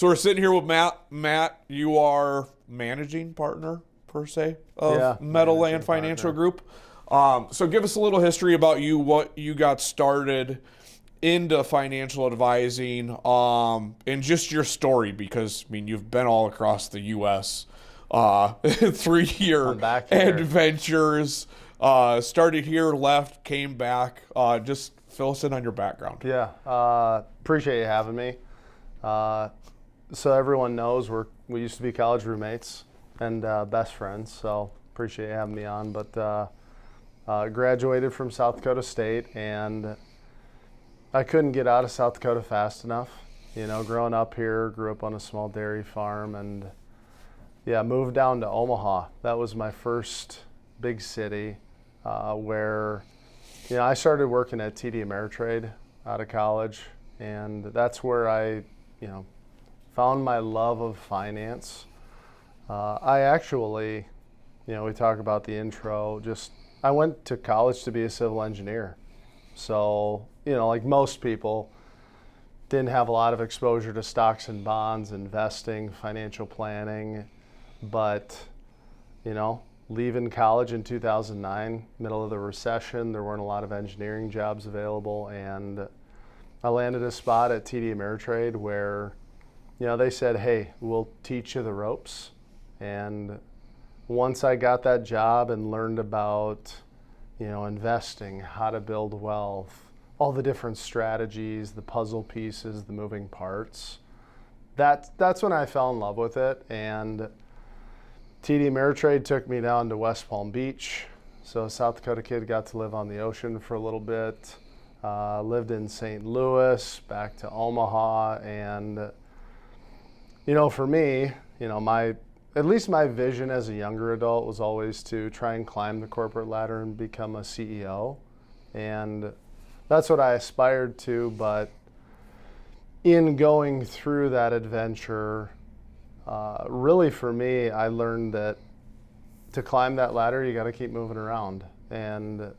So we're sitting here with Matt. Matt, you are managing partner, per se, of Meadowland Financial Group. So give us a little history about you, what you got started into financial advising, and just your story, because, I mean, you've been all across the U.S., 3-year adventures, started here, left, came back. Just fill us in on your background. Yeah, appreciate you having me. So everyone knows we used to be college roommates and best friends, so appreciate you having me on. But graduated from South Dakota State, and I couldn't get out of South Dakota fast enough. You know, growing up here, grew up on a small dairy farm, and moved down to Omaha. That was my first big city where, I started working at TD Ameritrade out of college, and that's where I, found my love of finance. I actually, we talk about the intro, I went to college to be a civil engineer. So, like most people, didn't have a lot of exposure to stocks and bonds, investing, financial planning, but, leaving college in 2009, middle of the recession, there weren't a lot of engineering jobs available, and I landed a spot at TD Ameritrade where, they said, hey, we'll teach you the ropes. And once I got that job and learned about, investing, how to build wealth, all the different strategies, the puzzle pieces, the moving parts, that's when I fell in love with it. And TD Ameritrade took me down to West Palm Beach. So a South Dakota kid got to live on the ocean for a little bit. Lived in St. Louis, back to Omaha, and for me, at least my vision as a younger adult was always to try and climb the corporate ladder and become a CEO. And that's what I aspired to, but in going through that adventure, really for me, I learned that to climb that ladder, you got to keep moving around. And,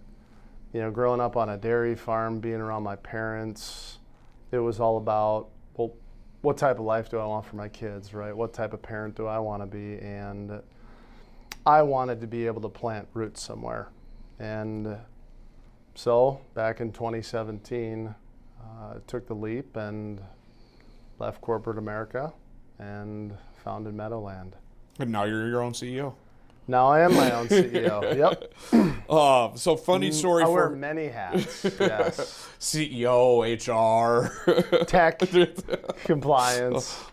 growing up on a dairy farm, being around my parents, it was all about, well, what type of life do I want for my kids, right? What type of parent do I want to be? And I wanted to be able to plant roots somewhere. And so back in 2017, took the leap and left corporate America and founded Meadowland. And now you're your own CEO. Now I am my own CEO. Yep. So funny story. I wear many hats. Yes. CEO, HR, tech, compliance.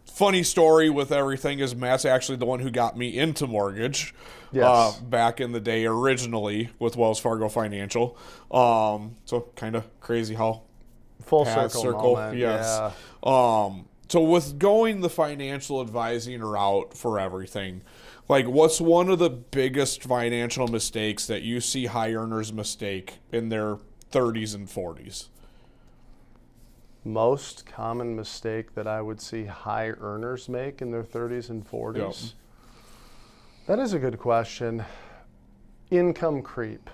Funny story with everything is Matt's actually the one who got me into mortgage. Yes. Back in the day, originally with Wells Fargo Financial. So kind of crazy how full circle moment. Yes. Yeah. So with going the financial advising route for everything, like what's one of the biggest financial mistakes that you see high earners mistake in their 30s and 40s? Most common mistake that I would see high earners make in their 30s and 40s? Yep. That is a good question. Income creep.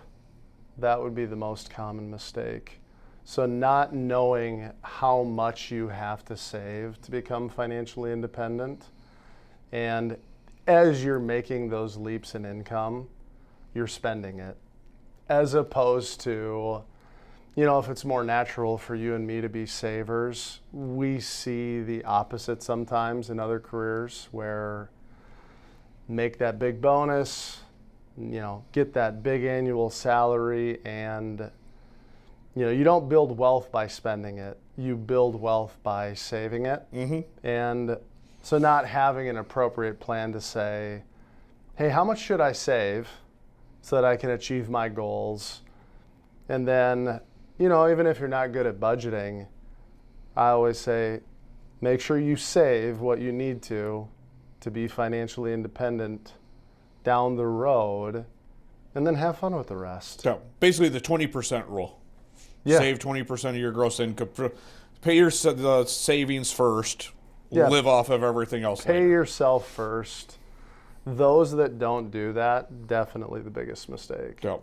That would be the most common mistake. So not knowing how much you have to save to become financially independent. And as you're making those leaps in income, you're spending it. As opposed to, if it's more natural for you and me to be savers, we see the opposite sometimes in other careers where make that big bonus, get that big annual salary, and you don't build wealth by spending it. You build wealth by saving it. Mm-hmm. And so not having an appropriate plan to say, hey, how much should I save so that I can achieve my goals? And then, even if you're not good at budgeting, I always say, make sure you save what you need to be financially independent down the road, and then have fun with the rest. So basically the 20% rule. Yeah. Save 20% of your gross income. Pay your the savings first. Yeah. Live off of everything else Pay later. yourself first. Those that don't do that, definitely the biggest mistake. Yep.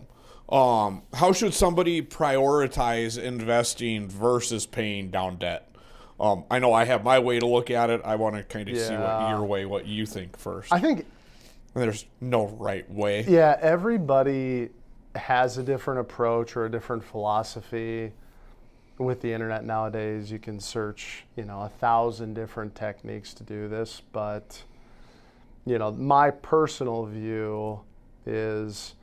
How should somebody prioritize investing versus paying down debt? I know I have my way to look at it. I want to kind of see what you think first. I think there's no right way. Yeah, everybody has a different approach or a different philosophy. With the internet nowadays, you can search, 1,000 different techniques to do this. But, my personal view is,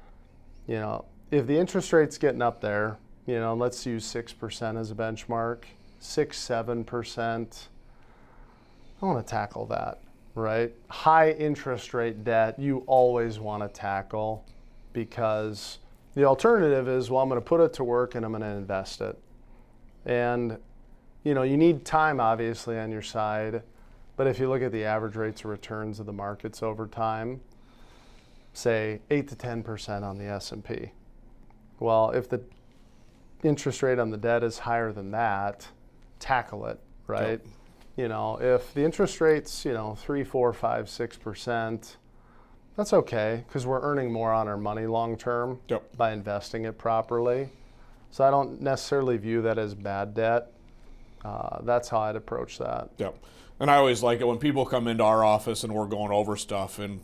if the interest rate's getting up there, let's use 6% as a benchmark, 6-7%, I want to tackle that, right? High interest rate debt, you always want to tackle, because the alternative is, well, I'm going to put it to work and I'm going to invest it. And, you need time, obviously, on your side. But if you look at the average rates of returns of the markets over time, say 8 to 10% on the S&P. Well, if the interest rate on the debt is higher than that, tackle it, right? Yep. If the interest rate's, 3, 4, 5, 6%, that's okay, because we're earning more on our money long term by investing it properly. So I don't necessarily view that as bad debt. That's how I'd approach that. Yep. And I always like it when people come into our office and we're going over stuff, and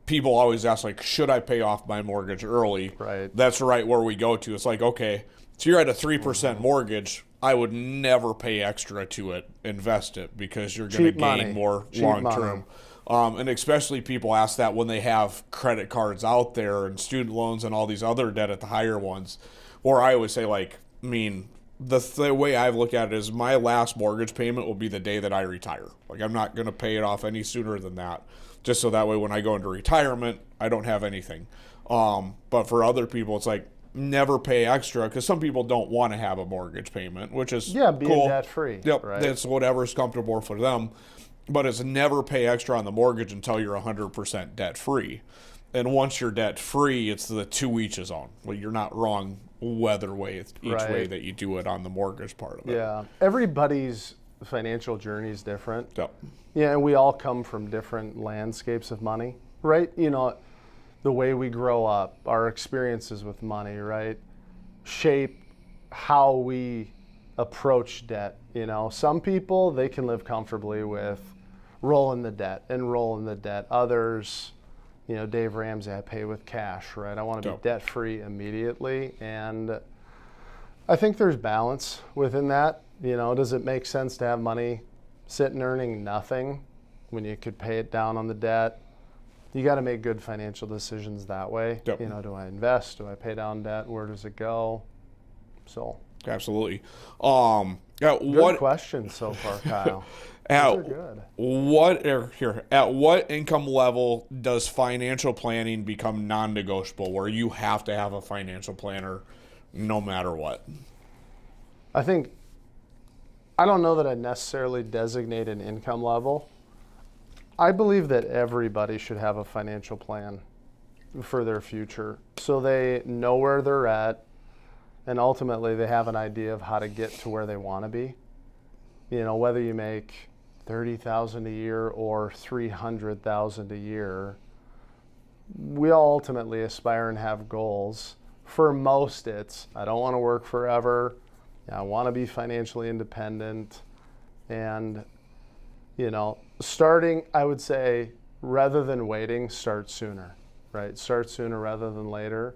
people always ask, like, should I pay off my mortgage early? Right. That's right where we go to. It's like, okay, so you're at a 3% mortgage. I would never pay extra to it, invest it, because you're going to gain more long term. And especially people ask that when they have credit cards out there and student loans and all these other debt at the higher ones. Or I always say, the way I've looked at it is my last mortgage payment will be the day that I retire. Like, I'm not going to pay it off any sooner than that, just so that way when I go into retirement, I don't have anything. But for other people, it's like, never pay extra, because some people don't want to have a mortgage payment, which is being cool. debt-free. Yep, right? That's whatever's comfortable for them. But it's never pay extra on the mortgage until you're 100% debt-free. And once you're debt-free, it's the two each is on. Well, you're not wrong whether way each way that you do it on the mortgage part of it. Yeah, everybody's financial journey is different. Yep. Yeah, and we all come from different landscapes of money, right? The way we grow up, our experiences with money, right, shape how we approach debt. Some people, they can live comfortably with rolling the debt. Others, Dave Ramsey, I pay with cash, right? I want to be debt-free immediately. And I think there's balance within that. Does it make sense to have money sitting earning nothing when you could pay it down on the debt? You got to make good financial decisions that way. Yep. Do I invest? Do I pay down debt? Where does it go? So. Absolutely. Good question so far, Kyle. At what income level does financial planning become non-negotiable, where you have to have a financial planner no matter what? I don't know that I'd necessarily designate an income level. I believe that everybody should have a financial plan for their future, so they know where they're at, and ultimately they have an idea of how to get to where they want to be. Whether you make $30,000 a year or $300,000 a year, we all ultimately aspire and have goals. For most, it's, I don't want to work forever. I want to be financially independent. And, starting, I would say, rather than waiting, start sooner, right? Start sooner rather than later.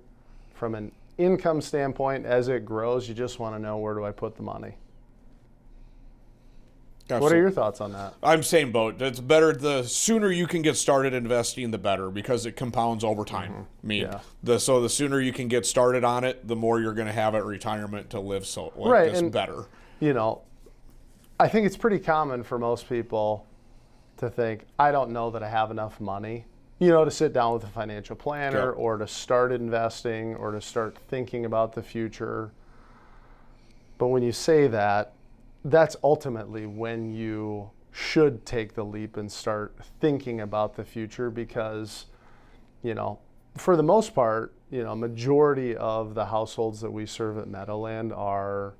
From an income standpoint, as it grows, you just want to know, where do I put the money? Absolutely. What are your thoughts on that? I'm same boat. It's better, the sooner you can get started investing, the better, because it compounds over time. So the sooner you can get started on it, the more you're going to have at retirement to live better. I think it's pretty common for most people to think, I don't know that I have enough money, to sit down with a financial planner or to start investing or to start thinking about the future. But when you say that, that's ultimately when you should take the leap and start thinking about the future, because, for the most part, majority of the households that we serve at Meadowland are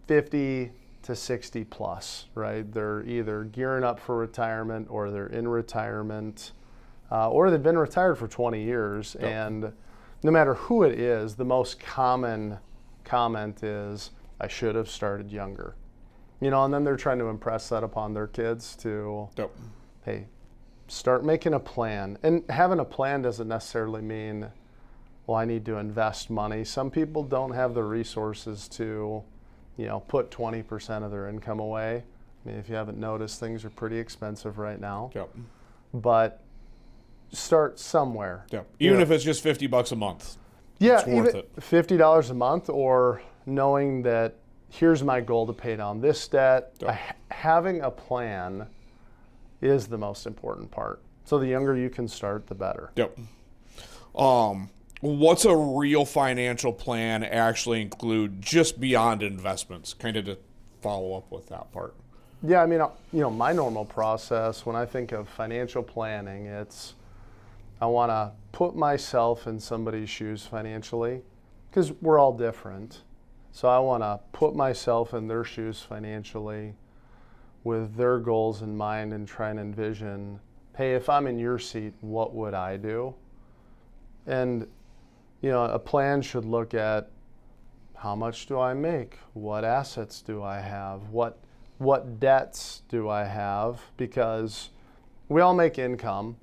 50 to 60 plus, right? They're either gearing up for retirement, or they're in retirement, or they've been retired for 20 years. And no matter who it is, the most common comment is, I should have started younger. And then they're trying to impress that upon their kids to, hey, start making a plan. And having a plan doesn't necessarily mean, well, I need to invest money. Some people don't have the resources to, put 20% of their income away. I mean, if you haven't noticed, things are pretty expensive right now. But start somewhere. Even if it's just $50 a month. Yeah, it's worth it. $50 a month, or knowing that here's my goal to pay down this debt. Having a plan is the most important part. So the younger you can start, the better. What's a real financial plan actually include just beyond investments? Kind of to follow up with that part. Yeah, I mean, my normal process when I think of financial planning, it's I want to put myself in somebody's shoes financially, because we're all different. So I want to put myself in their shoes financially with their goals in mind and try and envision, hey, if I'm in your seat, what would I do? And, a plan should look at how much do I make? What assets do I have? What debts do I have? Because we all make income,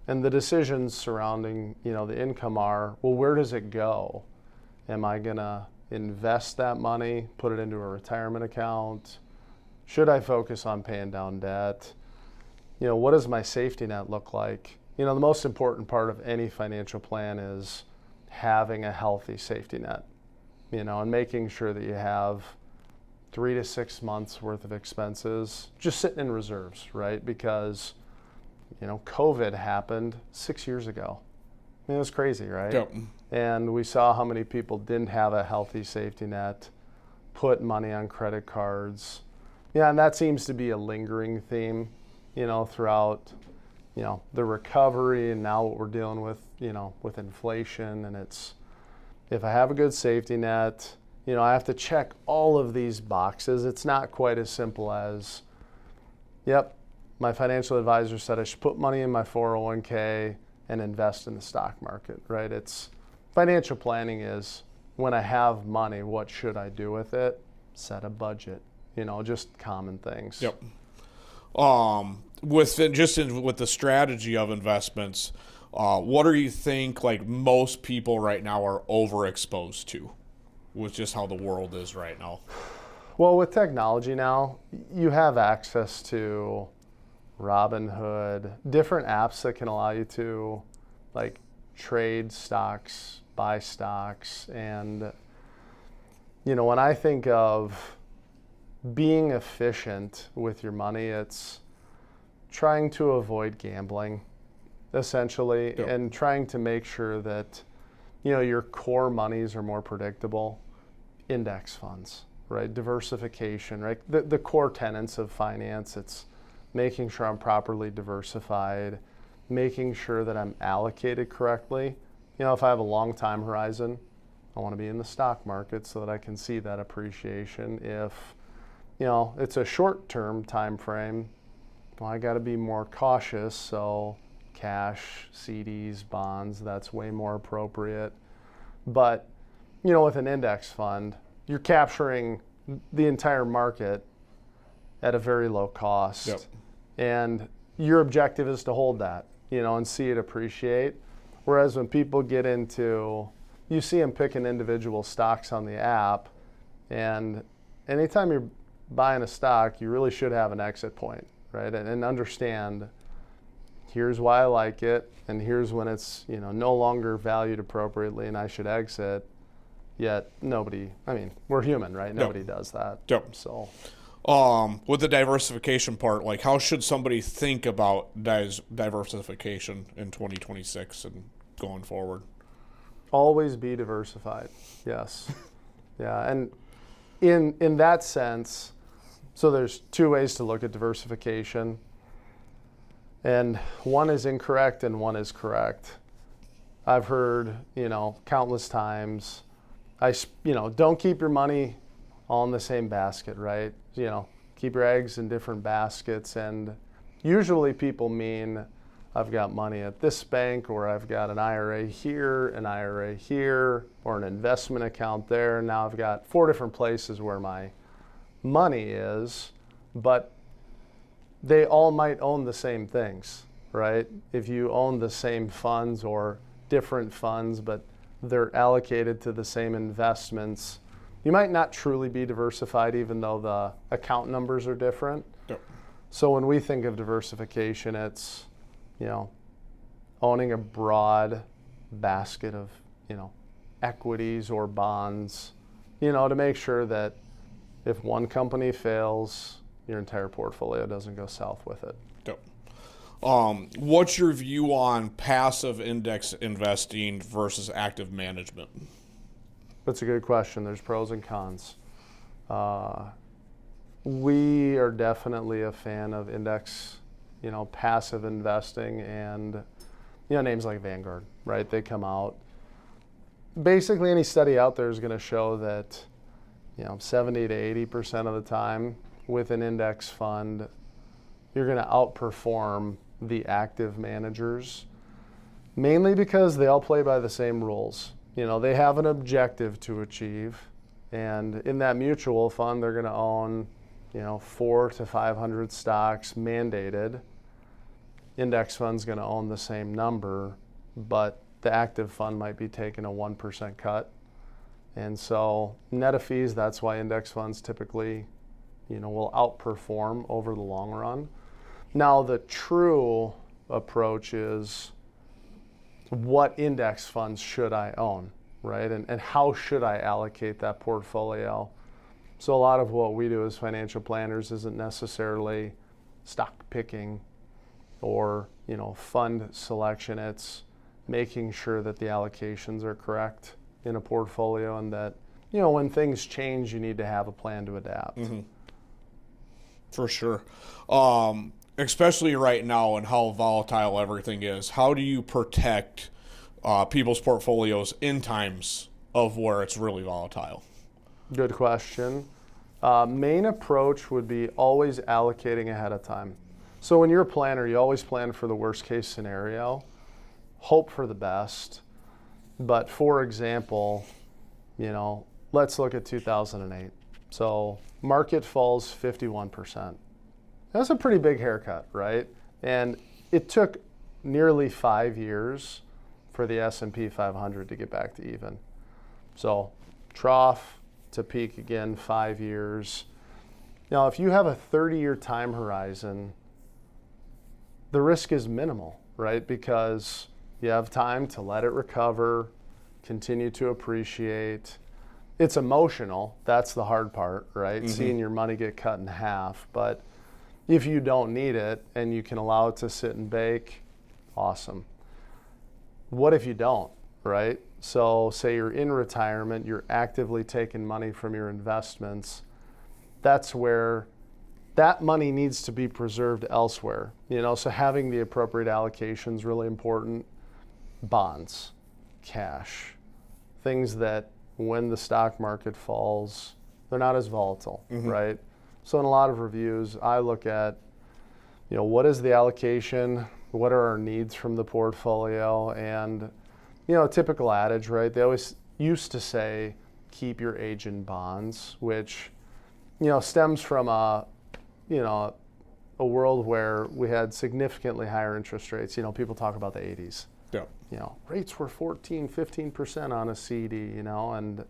and the decisions surrounding, the income are, well, where does it go? Am I going to invest that money, put it into a retirement account? Should I focus on paying down debt? What does my safety net look like? The most important part of any financial plan is having a healthy safety net, and making sure that you have 3 to 6 months worth of expenses just sitting in reserves, right? Because, COVID happened 6 years ago. I mean, it was crazy, right? And we saw how many people didn't have a healthy safety net, put money on credit cards. Yeah, and that seems to be a lingering theme, throughout, the recovery, and now what we're dealing with, with inflation. And it's, if I have a good safety net, I have to check all of these boxes. It's not quite as simple as, yep, my financial advisor said I should put money in my 401k and invest in the stock market, right? It's financial planning is, when I have money, what should I do with it? Set a budget, just common things. With the strategy of investments, what do you think most people right now are overexposed to, with just how the world is right now? Well, with technology now, you have access to Robinhood, different apps that can allow you to trade stocks, buy stocks. And, when I think of being efficient with your money, it's trying to avoid gambling, essentially, and trying to make sure that, your core monies are more predictable. Index funds, right? Diversification, right? The core tenets of finance, it's making sure I'm properly diversified, making sure that I'm allocated correctly. If I have a long time horizon, I want to be in the stock market so that I can see that appreciation. If, it's a short-term time frame, well, I got to be more cautious. So cash, CDs, bonds, that's way more appropriate. But, with an index fund, you're capturing the entire market at a very low cost. And your objective is to hold that, and see it appreciate. Whereas when people get into, you see them picking individual stocks on the app, and anytime you're buying a stock, you really should have an exit point, right? And understand, here's why I like it, and here's when it's, no longer valued appropriately and I should exit. Yet nobody, we're human, right? Nobody does that. So, with the diversification part, how should somebody think about diversification in 2026 and going forward? Always be diversified. Yes. Yeah. And in that sense, so there's two ways to look at diversification. And one is incorrect and one is correct. I've heard, countless times, don't keep your money all in the same basket, right? Keep your eggs in different baskets. And usually people mean, I've got money at this bank, or I've got an IRA here, or an investment account there. Now I've got 4 different places where my money is, but they all might own the same things, right? If you own the same funds or different funds, but they're allocated to the same investments, you might not truly be diversified even though the account numbers are different. Yep. So when we think of diversification, it's, owning a broad basket of, equities or bonds, to make sure that if one company fails, your entire portfolio doesn't go south with it. Yep. What's your view on passive index investing versus active management? That's a good question. There's pros and cons. We are definitely a fan of index, passive investing, and names like Vanguard, right? They come out. Basically, any study out there is going to show that 70 to 80% of the time with an index fund, you're going to outperform the active managers, mainly because they all play by the same rules. They have an objective to achieve, and in that mutual fund, they're going to own 400 to 500 stocks mandated. Index fund's going to own the same number, but the active fund might be taking a 1% cut. And so net of fees, that's why index funds typically, will outperform over the long run. Now, the true approach is, what index funds should I own, right? And how should I allocate that portfolio? So a lot of what we do as financial planners isn't necessarily stock picking or, fund selection. It's making sure that the allocations are correct in a portfolio, and that, when things change, you need to have a plan to adapt. Mm-hmm. For sure. Especially right now and how volatile everything is. How do you protect people's portfolios in times of where it's really volatile? Good question. Main approach would be always allocating ahead of time. So when you're a planner, you always plan for the worst case scenario, hope for the best. But for example, let's look at 2008. So market falls 51%. That's a pretty big haircut, right? And it took nearly 5 years for the S&P 500 to get back to even. So trough to peak again, 5 years. Now, if you have a 30-year time horizon, the risk is minimal, right? Because you have time to let it recover, continue to appreciate. It's emotional. That's the hard part, right? Mm-hmm. Seeing your money get cut in half. But if you don't need it and you can allow it to sit and bake, awesome. What if you don't, right? So say you're in retirement, you're actively taking money from your investments. That's where that money needs to be preserved elsewhere. So having the appropriate allocation is really important. Bonds, cash, things that when the stock market falls, they're not as volatile, mm-hmm. right? So in a lot of reviews, I look at, what is the allocation? What are our needs from the portfolio? And, a typical adage, right? They always used to say, keep your age in bonds, which, stems from a world where we had significantly higher interest rates. People talk about the 80s. Yeah. Rates were 14, 15% on a CD, and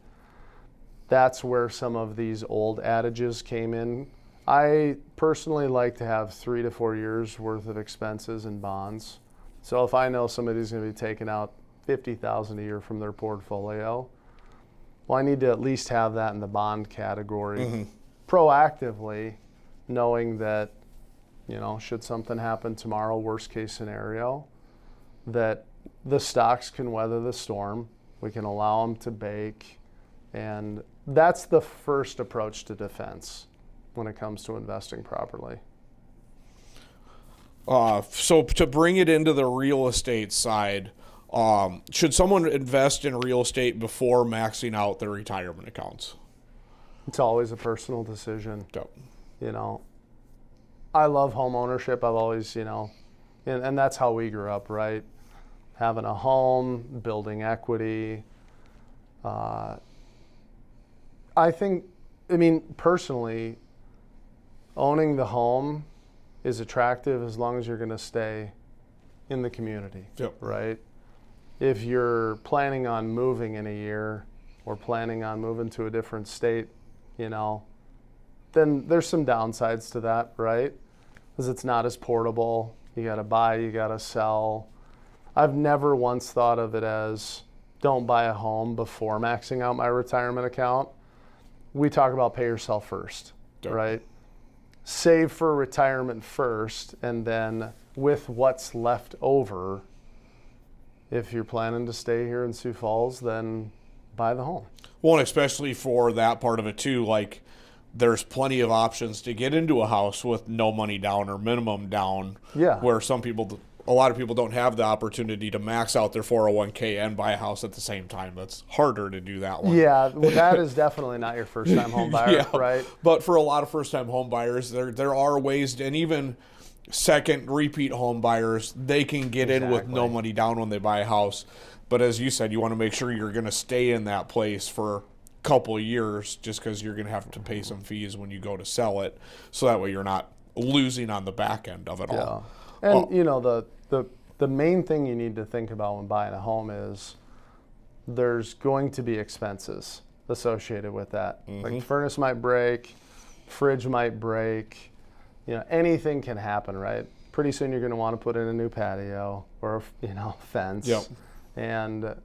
that's where some of these old adages came in. I personally like to have 3 to 4 years worth of expenses in bonds. So if I know somebody's going to be taking out $50,000 a year from their portfolio, well, I need to at least have that in the bond category, mm-hmm. proactively, knowing that, should something happen tomorrow, worst case scenario, that the stocks can weather the storm. We can allow them to bake. And that's the first approach to defense when it comes to investing properly. So to bring it into the real estate side, should someone invest in real estate before maxing out their retirement accounts? It's always a personal decision. Yep. I love home ownership. I've always, and that's how we grew up, right? Having a home, building equity. Personally, owning the home is attractive as long as you're going to stay in the community, right? If you're planning on moving in a year or planning on moving to a different state, you know, then there's some downsides to that, right? Because it's not as portable. You got to buy, you got to sell. I've never once thought of it as don't buy a home before maxing out my retirement account. We talk about pay yourself first, right? Save for retirement first, and then with what's left over, if you're planning to stay here in Sioux Falls, then buy the home. Well, and especially for that part of it too, like there's plenty of options to get into a house with no money down or minimum down. Yeah. Where a lot of people don't have the opportunity to max out their 401k and buy a house at the same time. That's harder to do that one. Yeah, that is definitely not your first-time home buyer, right? But for a lot of first-time home buyers, there are ways, and even second repeat home buyers, they can get in with no money down when they buy a house. But as you said, you want to make sure you're going to stay in that place for a couple of years, just because you're going to have to pay some fees when you go to sell it, so that way you're not losing on the back end of it all. And you know, the main thing you need to think about when buying a home is there's going to be expenses associated with that. Like furnace might break, fridge might break, you know, anything can happen, right? Pretty soon you're going to want to put in a new patio or, you know, fence. And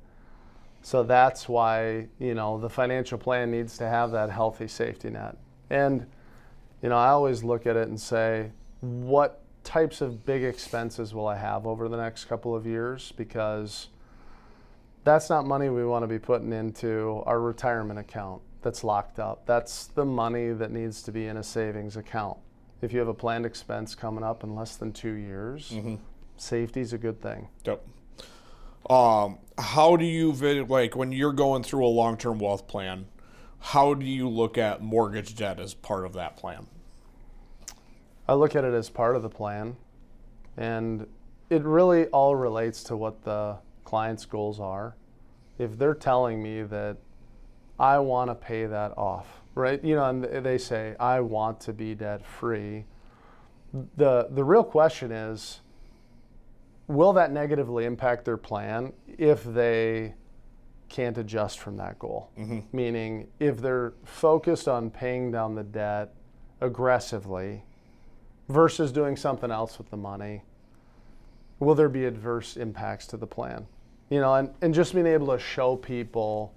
so that's why, you know, the financial plan needs to have that healthy safety net. And, you know, I always look at it and say, what types of big expenses will I have over the next couple of years? Because that's not money we want to be putting into our retirement account that's locked up. That's the money that needs to be in a savings account. If you have a planned expense coming up in less than 2 years, safety's a good thing. How do you, like when you're going through a long-term wealth plan, how do you look at mortgage debt as part of that plan? I look at it as part of the plan, and it really all relates to what the client's goals are. If they're telling me that I want to pay that off, right? You know, and they say, I want to be debt free. The real question is, will that negatively impact their plan if they can't adjust from that goal? Meaning, if they're focused on paying down the debt aggressively versus doing something else with the money, will there be adverse impacts to the plan? You know, and just being able to show people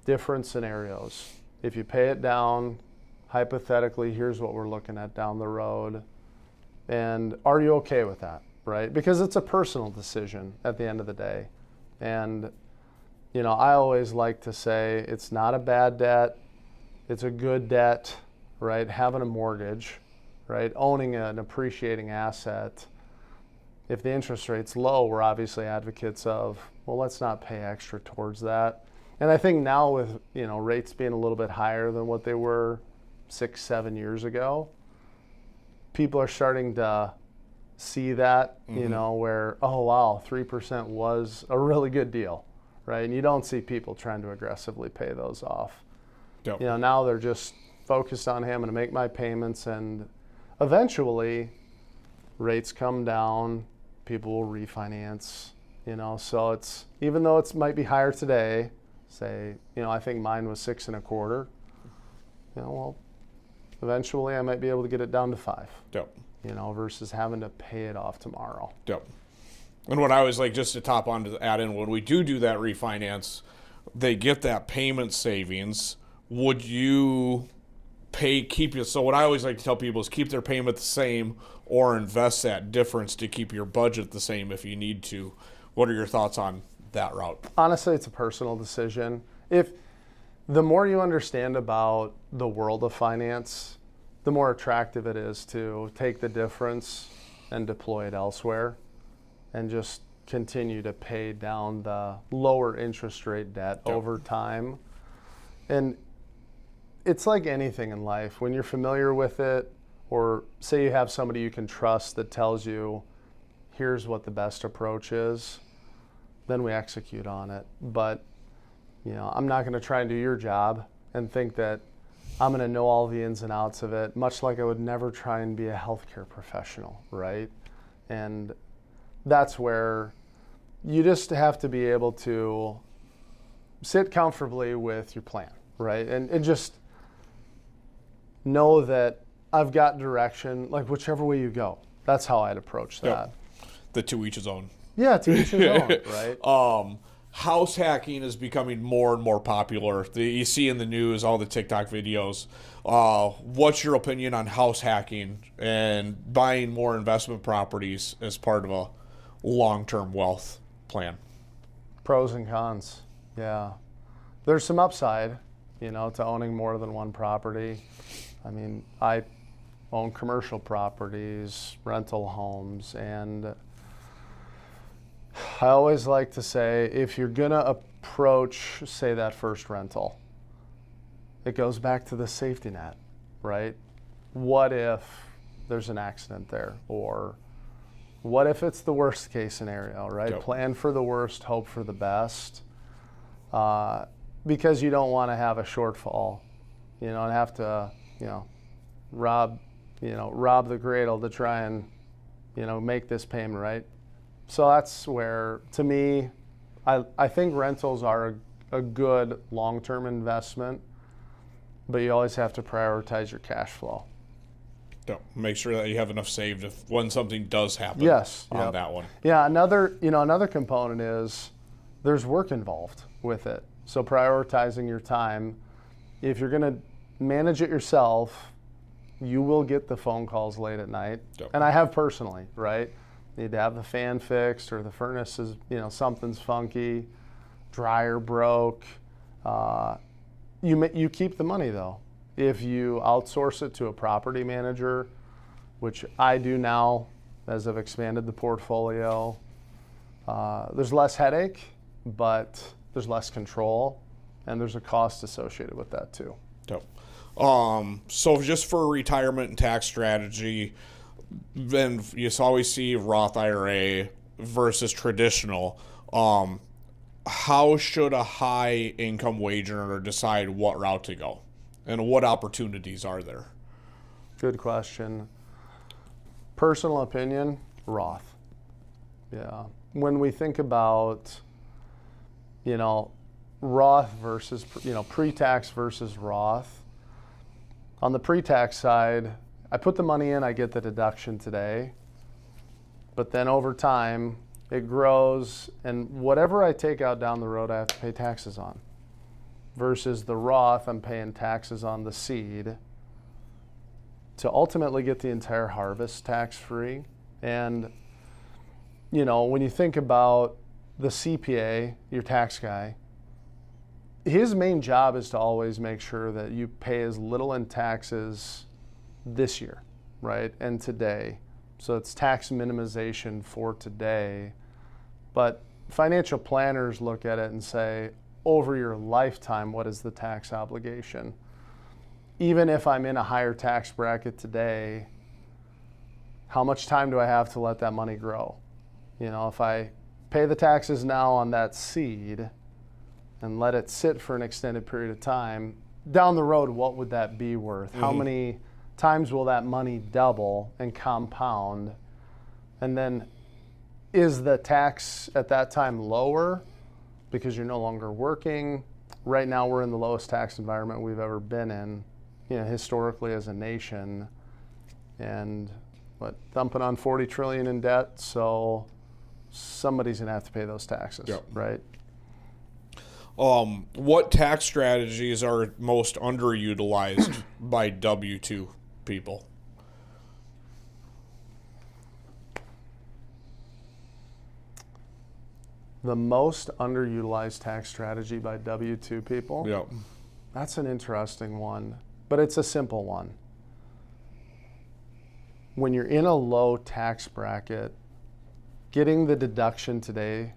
different scenarios. If you pay it down, hypothetically, here's what we're looking at down the road. And are you okay with that, right? Because it's a personal decision at the end of the day. And, you know, I always like to say it's not a bad debt, it's a good debt, right? Having a mortgage, right? Owning an appreciating asset. If the interest rate's low, we're obviously advocates of, well, let's not pay extra towards that. And I think now with, you know, rates being a little bit higher than what they were 6-7 years ago, people are starting to see that, you know, where, oh, wow, 3% was a really good deal, right? And you don't see people trying to aggressively pay those off. You know, now they're just focused on, hey, I'm going to make my payments, and eventually rates come down, people will refinance, you know. So it's, even though it might be higher today, say, you know, I think mine was 6 1/4, you know, well, eventually I might be able to get it down to 5. You know, versus having to pay it off tomorrow. And what I always like, just to top on to add in, when we do that refinance, they get that payment savings. Would you so what I always like to tell people is keep their payment the same or invest that difference to keep your budget the same if you need to. What are your thoughts on that route? Honestly, it's a personal decision. If the more you understand about the world of finance, the more attractive it is to take the difference and deploy it elsewhere and just continue to pay down the lower interest rate debt over time. And it's like anything in life. When you're familiar with it, or say you have somebody you can trust that tells you, here's what the best approach is, then we execute on it. But, you know, I'm not going to try and do your job and think that I'm going to know all the ins and outs of it, much like I would never try and be a healthcare professional, right? And that's where you just have to be able to sit comfortably with your plan, right? And just know that I've got direction, like whichever way you go. That's how I'd approach that. The to each his own. Yeah, to each his own, right? House hacking is becoming more and more popular. You see in the news all the TikTok videos. What's your opinion on house hacking and buying more investment properties as part of a long-term wealth plan? Pros and cons, yeah. There's some upside, to owning more than one property. I mean, I own commercial properties, rental homes, and I always like to say, if you're going to approach, say, that first rental, it goes back to the safety net, right? What if there's an accident there? Or what if it's the worst case scenario, right? Yep. Plan for the worst, hope for the best, because you don't want to have a shortfall, and have to, rob the cradle to try and, make this payment, right? So that's where, to me, I think rentals are a good long-term investment, but you always have to prioritize your cash flow. Yeah, make sure that you have enough saved when something does happen. Yes, on that one. Yeah, another component is there's work involved with it. So prioritizing your time. If you're going to manage it yourself, you will get the phone calls late at night. Yep. And I have personally, right? Need to have the fan fixed, or the furnace is, something's funky, dryer broke. You keep the money though. If you outsource it to a property manager, which I do now as I've expanded the portfolio, there's less headache, but there's less control, and there's a cost associated with that too. Yep. So just for retirement and tax strategy, then you always see Roth IRA versus traditional. How should a high income wage earner decide what route to go, and what opportunities are there? Good question. Personal opinion, Roth. Yeah. When we think about, Roth versus, pre-tax versus Roth, on the pre-tax side, I put the money in, I get the deduction today, but then over time, it grows, and whatever I take out down the road, I have to pay taxes on. Versus the Roth, I'm paying taxes on the seed to ultimately get the entire harvest tax-free. And, when you think about the CPA, your tax guy, his main job is to always make sure that you pay as little in taxes this year, right? And today. So it's tax minimization for today. But financial planners look at it and say, over your lifetime, what is the tax obligation? Even if I'm in a higher tax bracket today, how much time do I have to let that money grow? If I pay the taxes now on that seed and let it sit for an extended period of time, down the road, what would that be worth? How many times will that money double and compound? And then is the tax at that time lower because you're no longer working? Right now we're in the lowest tax environment we've ever been in, historically as a nation, and thumping on 40 trillion in debt, so somebody's gonna have to pay those taxes. Yep. Right? What tax strategies are most underutilized by W-2 people? The most underutilized tax strategy by W-2 people? Yeah. That's an interesting one, but it's a simple one. When you're in a low tax bracket, getting the deduction today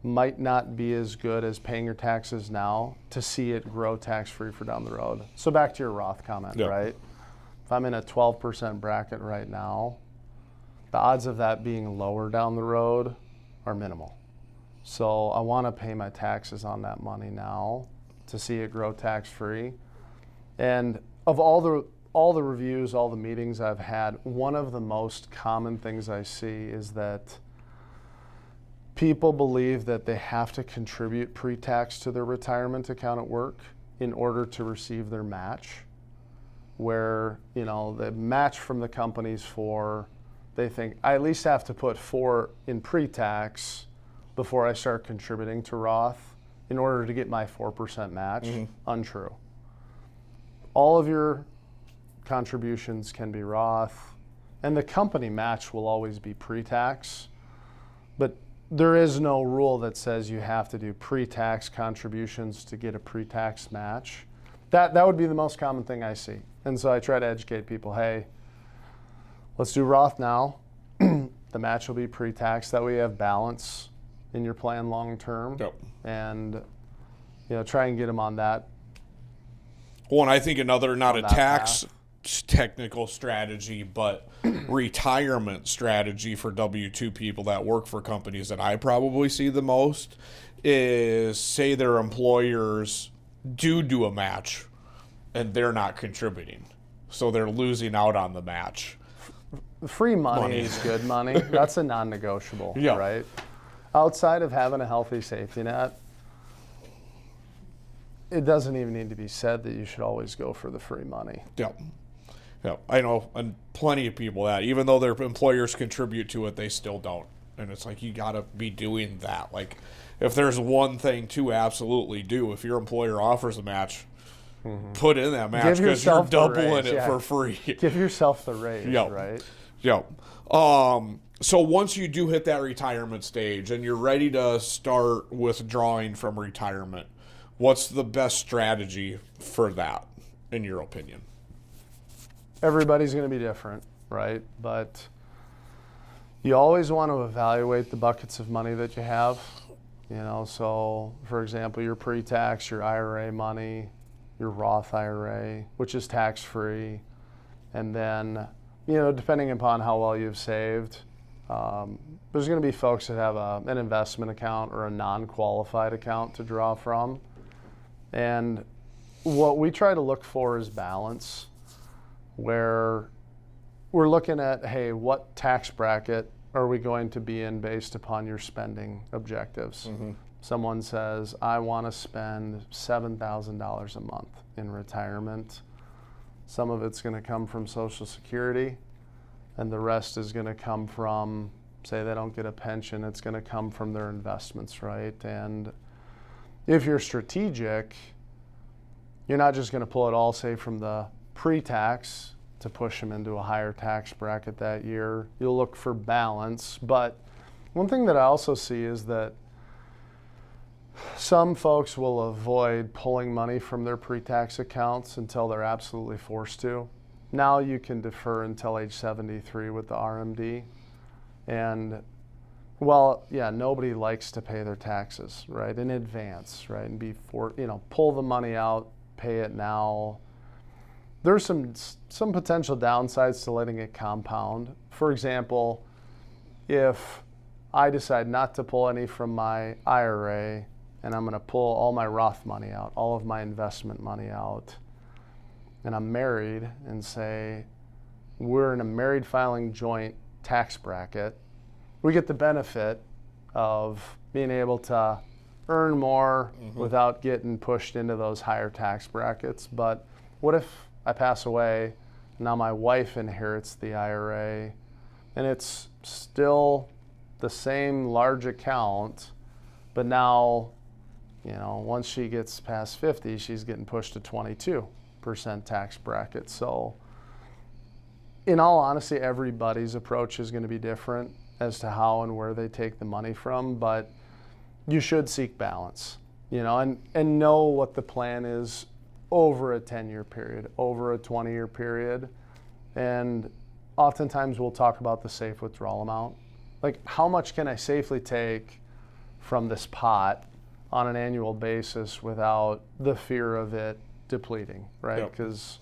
might not be as good as paying your taxes now to see it grow tax-free for down the road. So back to your Roth comment, right? If I'm in a 12% bracket right now, the odds of that being lower down the road are minimal. So I want to pay my taxes on that money now to see it grow tax-free. And of all the reviews, all the meetings I've had, one of the most common things I see is that people believe that they have to contribute pre-tax to their retirement account at work in order to receive their match, where, the match from the company's they think I at least have to put 4 in pre-tax before I start contributing to Roth in order to get my 4% match. Untrue. All of your contributions can be Roth, and the company match will always be pre-tax, but there is no rule that says you have to do pre-tax contributions to get a pre-tax match. That would be the most common thing I see. And so I try to educate people, hey, let's do Roth now. The match will be pre-tax. That way you have balance in your plan long term. Yep. And try and get them on that. Well, and I think another, not a tax technical strategy, but retirement strategy for W-2 people that work for companies that I probably see the most is, say their employers do a match and they're not contributing. So they're losing out on the match. Free money is good money. That's a non-negotiable, right? Outside of having a healthy safety net, it doesn't even need to be said that you should always go for the free money. Yep. I know and plenty of people that, even though their employers contribute to it, they still don't. And it's like, you got to be doing that. Like, if there's one thing to absolutely do, if your employer offers a match, put in that match, because you're doubling it for free. Give yourself the raise, right? Yep. So once you do hit that retirement stage and you're ready to start withdrawing from retirement, what's the best strategy for that, in your opinion? Everybody's going to be different, right? But you always want to evaluate the buckets of money that you have. So for example, your pre-tax, your IRA money, your Roth IRA, which is tax-free, and then, depending upon how well you've saved, there's going to be folks that have an investment account or a non-qualified account to draw from. And what we try to look for is balance, where we're looking at, hey, what tax bracket are we going to be in based upon your spending objectives? Someone says, I want to spend $7,000 a month in retirement. Some of it's going to come from Social Security, and the rest is going to come from, say they don't get a pension, it's going to come from their investments, right? And if you're strategic, you're not just going to pull it all, say, from the pre-tax to push them into a higher tax bracket that year. You'll look for balance. But one thing that I also see is that some folks will avoid pulling money from their pre-tax accounts until they're absolutely forced to. Now you can defer until age 73 with the RMD. And nobody likes to pay their taxes, right, in advance, right, and pull the money out, pay it now. There's some potential downsides to letting it compound. For example, if I decide not to pull any from my IRA and I'm going to pull all my Roth money out, all of my investment money out, and I'm married and say we're in a married filing joint tax bracket, we get the benefit of being able to earn more without getting pushed into those higher tax brackets. But what if I pass away, now my wife inherits the IRA, and it's still the same large account, but now, once she gets past 50, she's getting pushed to 22% tax bracket. So in all honesty, everybody's approach is going to be different as to how and where they take the money from, but you should seek balance, and know what the plan is over a 10-year period, over a 20-year period. And oftentimes we'll talk about the safe withdrawal amount. Like, how much can I safely take from this pot on an annual basis without the fear of it depleting, right? Because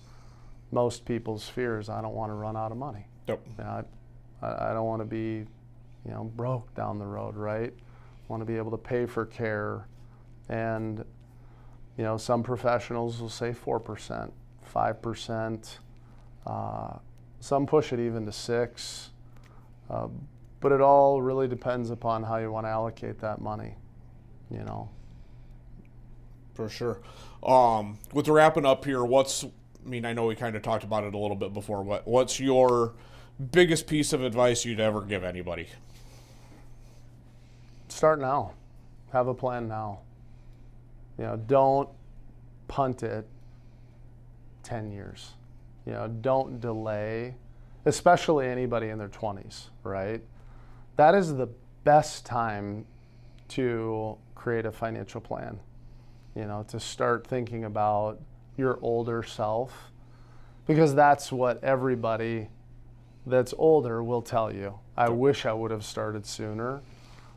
most people's fear is, I don't want to run out of money. I don't want to be, broke down the road, right? I want to be able to pay for care. And some professionals will say 4%, 5%. Some push it even to 6%. But it all really depends upon how you want to allocate that money, you know. For sure. With wrapping up here, I know we kind of talked about it a little bit before. What's your biggest piece of advice you'd ever give anybody? Start now. Have a plan now. You know, don't punt it 10 years. You know, don't delay, especially anybody in their 20s, right? That is the best time to create a financial plan. You know, to start thinking about your older self, because that's what everybody that's older will tell you. I wish I would have started sooner.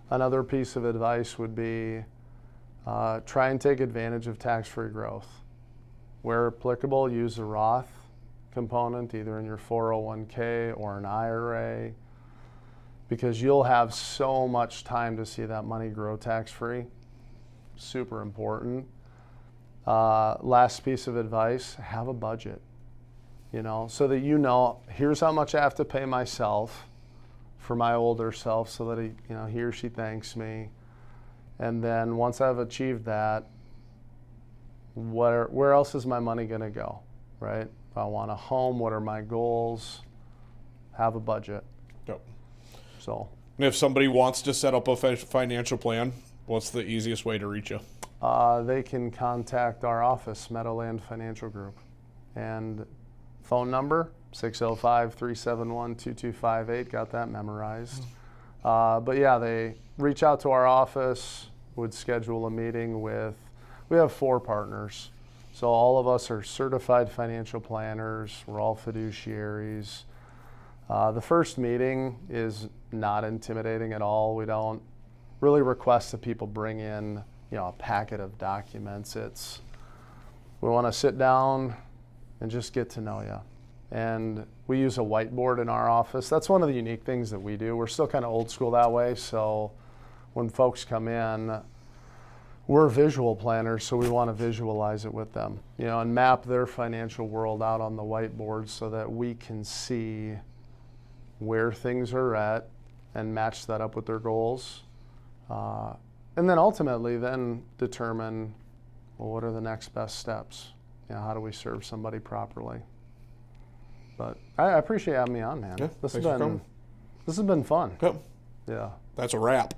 Another piece of advice would be try and take advantage of tax-free growth. Where applicable, use a Roth component either in your 401k or an IRA, because you'll have so much time to see that money grow tax-free. Super important. Last piece of advice, have a budget, you know, so that you know, here's how much I have to pay myself for my older self so that he or she thanks me. And then once I've achieved that, where else is my money going to go, right? If I want a home, what are my goals? Have a budget. Yep. So. And if somebody wants to set up a financial plan, what's the easiest way to reach you? They can contact our office, Meadowland Financial Group. And phone number, 605-371-2258. Got that memorized. But yeah, they reach out to our office, would schedule a meeting with, we have 4 partners. So all of us are certified financial planners. We're all fiduciaries. The first meeting is not intimidating at all. We don't really request that people bring in, a packet of documents. We want to sit down and just get to know you. And we use a whiteboard in our office. That's one of the unique things that we do. We're still kind of old school that way. So when folks come in, we're visual planners, so we want to visualize it with them, and map their financial world out on the whiteboard so that we can see where things are at and match that up with their goals. And then ultimately then determine, well, what are the next best steps? How do we serve somebody properly? But I appreciate having me on, man. Yeah, This has been fun. Yep. Yeah. That's a wrap.